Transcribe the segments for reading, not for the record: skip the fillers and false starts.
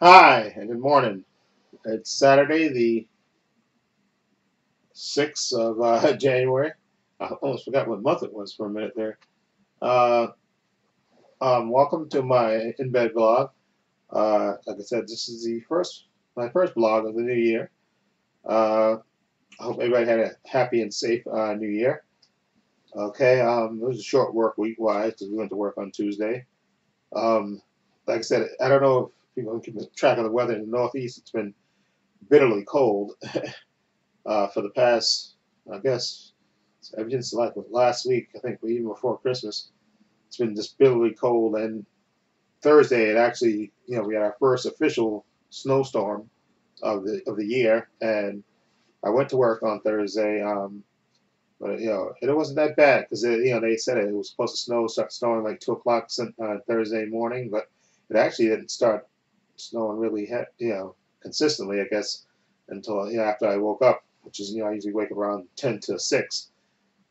Hi, and good morning. It's Saturday, the 6th of January. I almost forgot what month it was for a minute there. Uh, Welcome to my in bed blog. Like I said, this is my first blog of the new year. I hope everybody had a happy and safe New Year. Okay, it was a short work week wise because we went to work on Tuesday. Um, like I said, I don't know if people can keep track of the weather in the Northeast. It's been bitterly cold for the past, I guess, ever since like last week, I think even before Christmas, it's been just bitterly cold. And Thursday, it actually, we had our first official snowstorm of the year, and I went to work on Thursday, but it wasn't that bad because they said it was supposed to start snowing like 2 o'clock Thursday morning, but it actually didn't start snowing really, consistently, I guess, until after I woke up, which is I usually wake up around 10 to 6,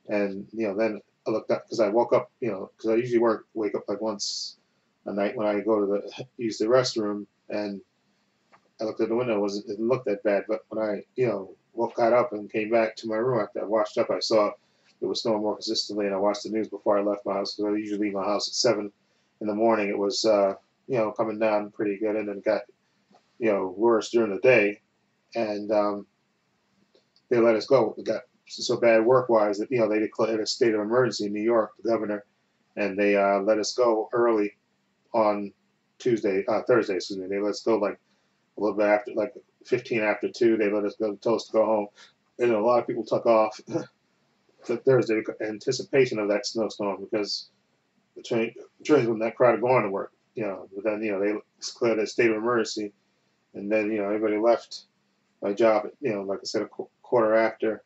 and then I looked up because I woke up, because I usually wake up like once a night when I go to use the restroom, and I looked at the window. It didn't look that bad, but when I got up and came back to my room after I washed up, I saw it was snowing more consistently, and I watched the news before I left my house because I usually leave my house at 7 in the morning. It was coming down pretty good, and then got worse during the day, and they let us go. It got so bad work-wise that they declared a state of emergency in New York, the governor, and they let us go early on Thursday. Excuse me. They let us go like a little bit after, like 15 after 2. They let us go, told us to go home. And a lot of people took off to Thursday in anticipation of that snowstorm because trains weren't that crowded going to work. But then they declared a state of emergency, and then everybody left my job at, like I said, a quarter after.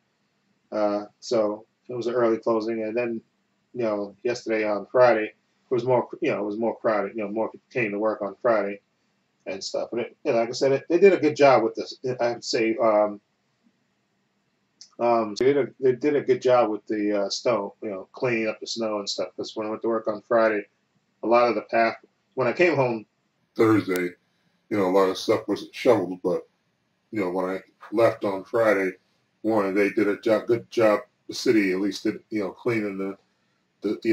So it was an early closing, and then yesterday on Friday it was more crowded. More people came to work on Friday and stuff. And like I said, they did a good job with this. I have to say, they did a good job with the snow, cleaning up the snow and stuff. Because when I went to work on Friday, a lot of the path when I came home Thursday, a lot of stuff was shoveled, but when I left on Friday morning, they did a good job. The city at least did, cleaning the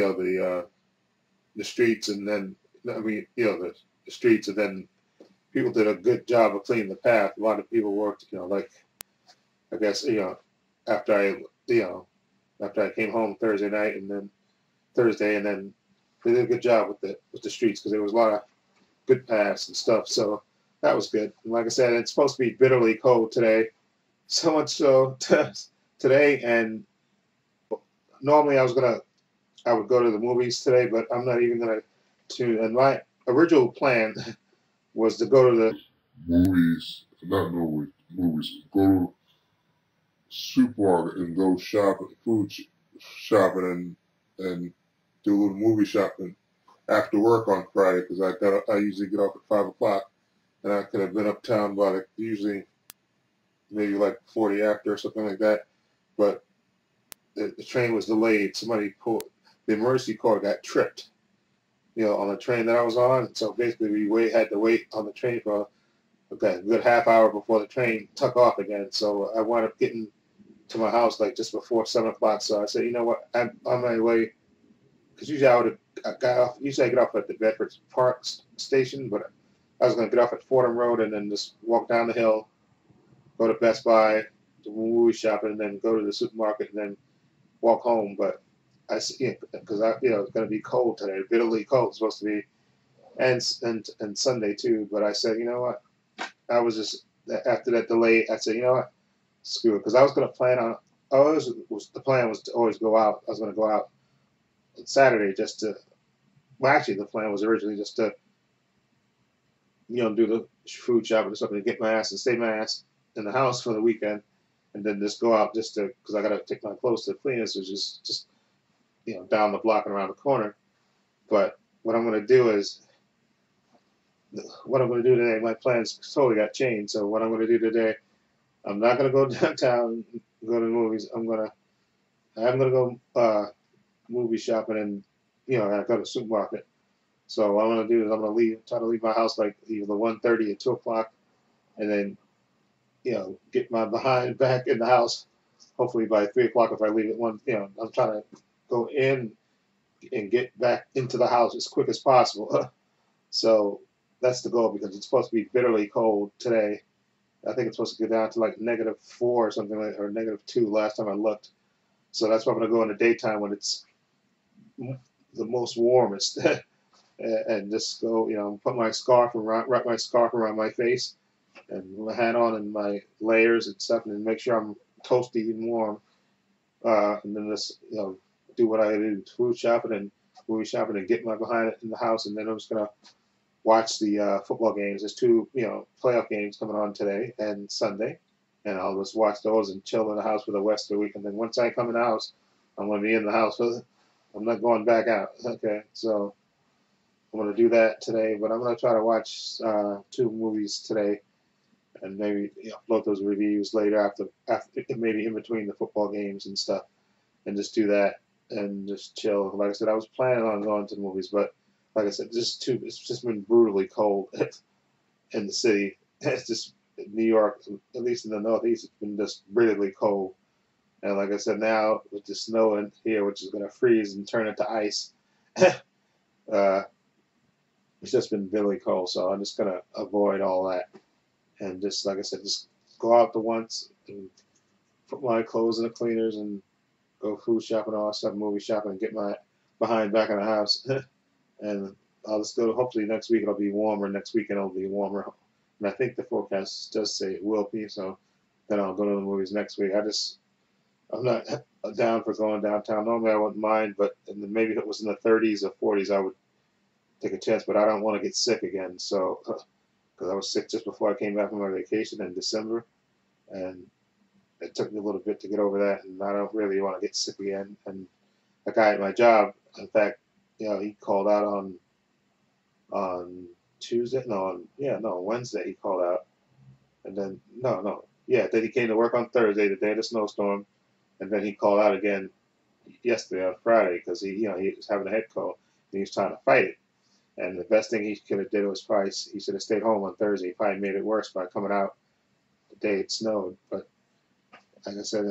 streets, and then the streets, and then people did a good job of cleaning the path. A lot of people worked, like I guess after after I came home Thursday night and then Thursday, and then they did a good job with the streets because there was a lot of good paths and stuff. So that was good. And like I said, it's supposed to be bitterly cold today. So much so today, and normally I would go to the movies today, but I'm not even gonna. And my original plan was to go to the movies, not movies, go to supermarket and go shopping, shopping, and do a little movie shopping after work on Friday because I usually get off at 5 o'clock, and I could have been uptown by usually maybe like 40 after or something like that, but the train was delayed. Somebody pulled the emergency car got tripped, on the train that I was on. So basically, we had to wait on the train for a good half hour before the train took off again. So I wound up getting to my house like just before 7 o'clock. So I said, you know what, I'm on my way because usually I got off. Usually I get off at the Bedford Park station, but I was going to get off at Fordham Road and then just walk down the hill, go to Best Buy, do movie shopping, and then go to the supermarket and then walk home. But because it's going to be cold today, bitterly cold. It's supposed to be, and Sunday too. But I said, you know what, I was just after that delay. I said, you know what, screw it, because I was going to plan on. The plan was to always go out. I was going to go out on Saturday just to. Well, actually, the plan was originally just to, do the food shopping or something, to get my ass and stay my ass in the house for the weekend, and then just go out just to because I got to take my clothes to the cleaners, which is just down the block and around the corner. But what I'm going to do is what I'm going to do today. My plans totally got changed. So what I'm going to do today, I'm not going to go downtown, go to the movies. I'm going to go movie shopping, and I go to the supermarket. So what I'm gonna do is I'm gonna try to leave my house like either 1:30 or 2 o'clock, and then get my behind back in the house. Hopefully by 3 o'clock if I leave at one. I'm trying to go in and get back into the house as quick as possible. So that's the goal because it's supposed to be bitterly cold today. I think it's supposed to go down to like -4 or something like, or -2 last time I looked. So that's why I'm gonna go in the daytime when it's the most warmest, and just go, put my scarf around, wrap my scarf around my face, and my hat on, and my layers and stuff, and make sure I'm toasty and warm. And then just do what I do, food shopping and movie shopping, and get my behind in the house, and then I'm just gonna watch the football games. There's two playoff games coming on today and Sunday, and I'll just watch those and chill in the house for the rest of the week. And then once I come in the house, I'm gonna be in the house. I'm not going back out. Okay, so I'm gonna do that today, but I'm gonna try to watch 2 movies today, and maybe upload those reviews later after maybe in between the football games and stuff, and just do that and just chill. Like I said, I was planning on going to the movies, but like I said, it's just been brutally cold in the city. It's just New York, at least in the Northeast, it's been just brutally cold. And like I said, now with the snow in here, which is going to freeze and turn into ice, uh, it's just been really cold. So I'm just going to avoid all that. And just, like I said, just go out the once and put my clothes in the cleaners and go food shopping, all that stuff, movie shopping, and get my behind back in the house. And I'll just go, hopefully next week it'll be warmer. Next weekend it'll be warmer. And I think the forecast does say it will be. So then I'll go to the movies next week. I'm not down for going downtown. Normally I wouldn't mind, but maybe if it was in the 30s or 40s, I would take a chance. But I don't want to get sick again. So, because I was sick just before I came back from my vacation in December, and it took me a little bit to get over that, and I don't really want to get sick again. And a guy at my job, in fact, he called out on Tuesday. No, Wednesday he called out, and then then he came to work on Thursday, the day of the snowstorm, and then he called out again yesterday on Friday because he was having a head cold and he was trying to fight it. And the best thing he could have did was probably he should have stayed home on Thursday. He probably made it worse by coming out the day it snowed. But like I said,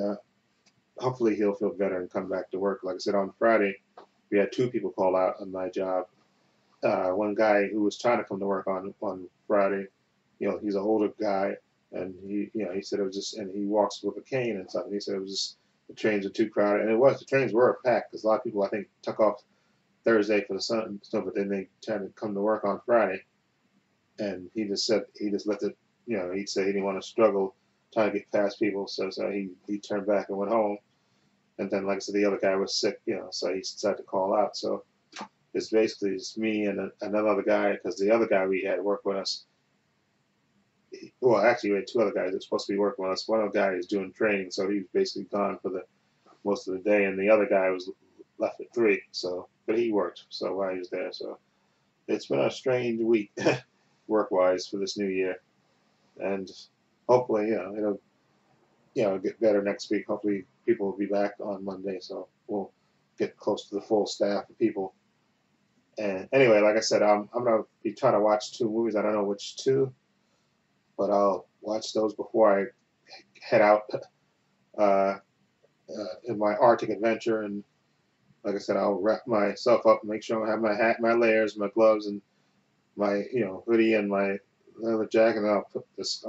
hopefully he'll feel better and come back to work. Like I said, on Friday, we had 2 people call out on my job. One guy who was trying to come to work on Friday, he's an older guy, and he said it was just, and he walks with a cane and stuff. And he said it was just the trains are too crowded, and the trains were packed because a lot of people I think took off Thursday for the sun, but then they tried to come to work on Friday, and he just said he just let it, he said he didn't want to struggle trying to get past people, so he turned back and went home. And then, like I said, the other guy was sick, so he decided to call out. So it's basically just me and another guy, because the other guy we had work with us, well, actually, we had 2 other guys that were supposed to be working with us. One of the guys is doing training, so he was basically gone for the most of the day, and the other guy was left at 3. So, but he worked, so while he was there. So it's been a strange week, work-wise, for this new year, and hopefully, it'll get better next week. Hopefully, people will be back on Monday, so we'll get close to the full staff of people. And anyway, like I said, I'm gonna be trying to watch 2 movies. I don't know which 2, but I'll watch those before I head out in my Arctic adventure. And like I said, I'll wrap myself up, make sure I have my hat, my layers, my gloves, and my hoodie and my leather jacket. And I'm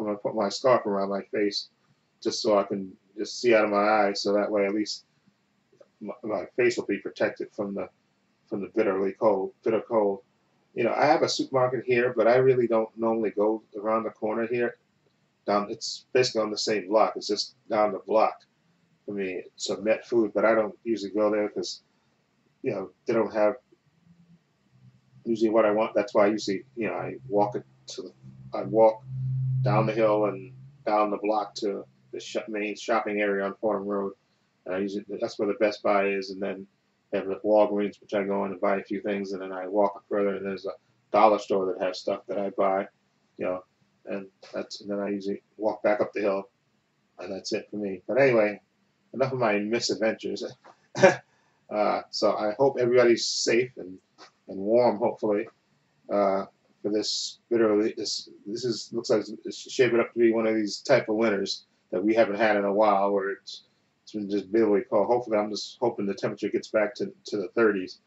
gonna put my scarf around my face just so I can just see out of my eyes. So that way, at least my face will be protected from the bitter cold. I have a supermarket here, but I really don't normally go around the corner here. It's basically on the same block. It's just down the block for me. It's a Met Food, but I don't usually go there because they don't have usually what I want. That's why I usually I walk down the hill and down the block to the main shopping area on Fordham Road. And that's where the Best Buy is, and then they have the Walgreens, which I go in and buy a few things, and then I walk further, and there's a dollar store that has stuff that I buy, and then I usually walk back up the hill, and that's it for me. But anyway, enough of my misadventures. So I hope everybody's safe and warm, hopefully, for this bitterly. This is looks like it's shaping up to be one of these type of winters that we haven't had in a while, where it's been just bitterly cold. Hopefully, I'm just hoping the temperature gets back to the 30s,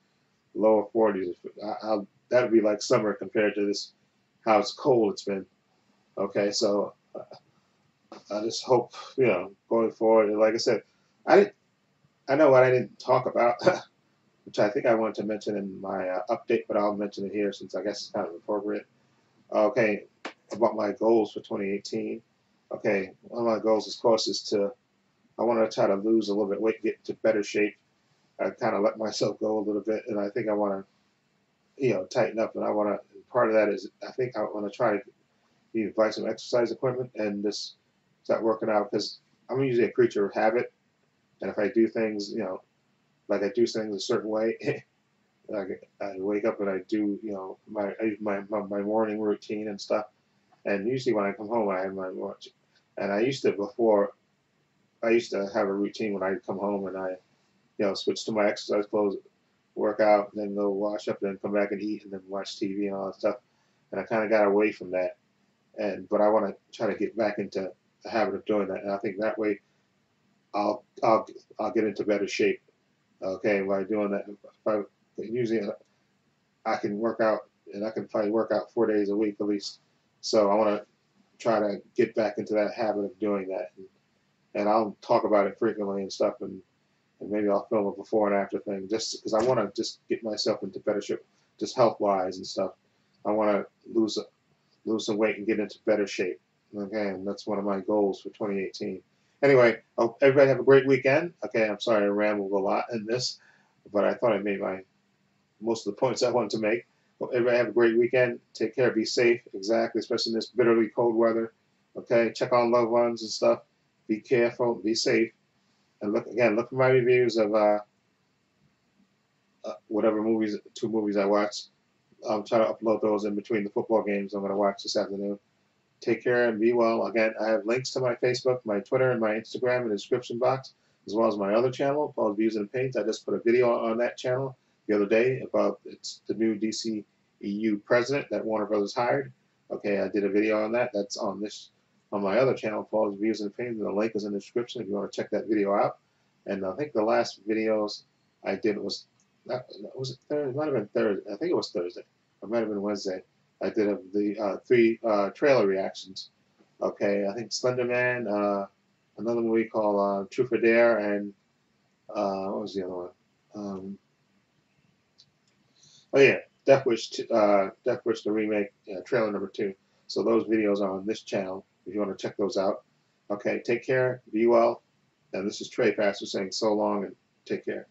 lower 40s. That would be like summer compared to this how it's cold it's been. Okay, so I just hope going forward. And like I said, I I know what I didn't talk about, which I think I wanted to mention in my update, but I'll mention it here since I guess it's kind of appropriate. Okay, about my goals for 2018. Okay, one of my goals, of course, is I want to try to lose a little bit weight, get into better shape. I kind of let myself go a little bit, and I think I want to, tighten up. And I want to. Part of that is I think I want to try to buy some exercise equipment and just start working out because I'm usually a creature of habit, and if I do things, like I do things a certain way, like I wake up and I do, my morning routine and stuff. And usually when I come home, I have my watch. And I used to have a routine when I come home and I, switch to my exercise clothes, work out, and then go wash up, and then come back and eat, and then watch TV and all that stuff. And I kind of got away from that. But I want to try to get back into the habit of doing that. And I think that way I'll get into better shape. Okay, by doing that, usually I can work out, and I can probably work out 4 days a week at least. So I want to try to get back into that habit of doing that, and I'll talk about it frequently and stuff, and maybe I'll film a before and after thing, just because I want to just get myself into better shape, just health wise and stuff. I want to lose some weight and get into better shape. Okay, and that's one of my goals for 2018. Anyway, hope everybody have a great weekend. Okay, I'm sorry I rambled a lot in this, but I thought I made most of the points I wanted to make. Hope everybody have a great weekend. Take care. Be safe. Exactly, especially in this bitterly cold weather. Okay, check on loved ones and stuff. Be careful. Be safe. And look for my reviews of whatever two movies I watched. I'll try to upload those in between the football games I'm going to watch this afternoon. Take care and be well. Again, I have links to my Facebook, my Twitter, and my Instagram in the description box, as well as my other channel called Views and Pains. I just put a video on that channel the other day about it's the new DCEU president that Warner Brothers hired. Okay, I did a video on that. That's on my other channel called Views and Pains, and the link is in the description if you want to check that video out. And I think the last videos I did was Thursday? It might have been Thursday. I think it was Thursday. It might have been Wednesday. I did the 3 trailer reactions. Okay, I think Slender Man, another movie called Truth or Dare, and what was the other one? Oh yeah, Death Wish, Death Wish the remake, trailer number 2. So those videos are on this channel if you want to check those out. Okay, take care, be well, and this is Trepacer saying so long and take care.